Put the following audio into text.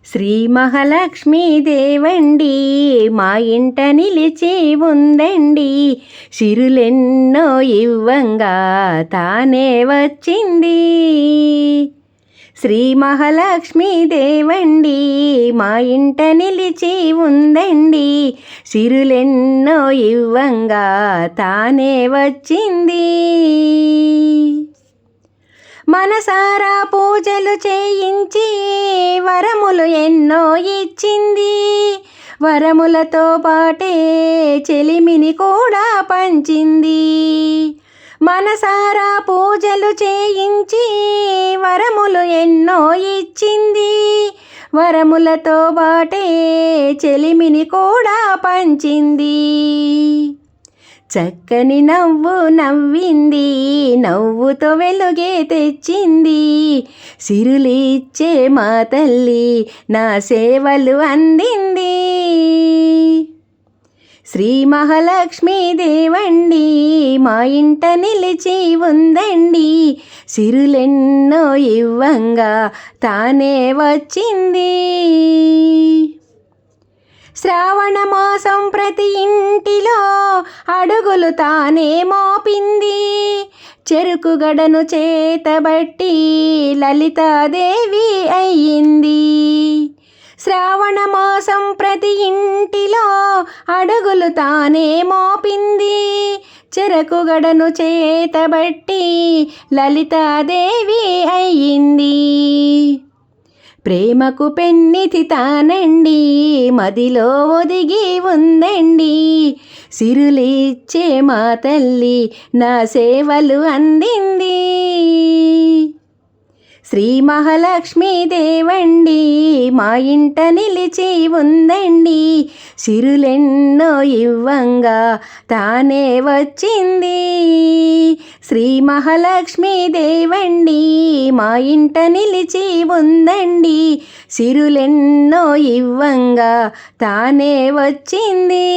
శ్రీ మహాలక్ష్మీ దేవండి మా ఇంట నిలిచి ఉందండి. సిరులెన్నో ఇవ్వంగా తానే వచ్చింది. శ్రీ మహాలక్ష్మీ దేవండి మా ఇంట నిలిచి ఉందండి. సిరులెన్నో ఇవ్వంగా తానే వచ్చింది. మనసారా పూజలు చేయించి వరములు ఎన్నో ఇచ్చింది. వరములతో పాటే చెలిమిని కూడా పంచింది. మనసారా పూజలు చేయించి వరములు ఎన్నో ఇచ్చింది. వరములతో పాటే చెలిమిని కూడా పంచింది. చక్కని నవ్వు నవ్వింది, నవ్వుతో వెలుగే తెచ్చింది. సిరులిచ్చే మా తల్లి నా సేవలు అందింది. శ్రీ మహాలక్ష్మీ దేవండి మా ఇంట నిలిచి ఉందండి. సిరులెన్నో ఇవ్వంగా తానే వచ్చింది. శ్రావణ మాసం ప్రతి ఇంటిలో అడుగులు తానే మోపింది. చెరుకు గడను చేతబట్టి లలితాదేవి అయ్యింది. శ్రావణ మాసం ప్రతి ఇంటిలో అడుగులు తానే మోపింది. చెరుకు గడను చేతబట్టి లలితాదేవి అయ్యింది. ప్రేమకు పెన్నిధి తానండి, మదిలో ఒదిగి ఉందండి. సిరులిచ్చే మా తల్లి నా సేవలు అందింది. శ్రీ మహాలక్ష్మీ దేవండి మా ఇంట నిలిచి ఉందండి. సిరులెన్నో ఇవ్వంగా తానే వచ్చింది. శ్రీ మహాలక్ష్మీ దేవండి మా ఇంట నిలిచి ఉందండి. సిరులెన్నో ఇవ్వంగా తానే వచ్చింది.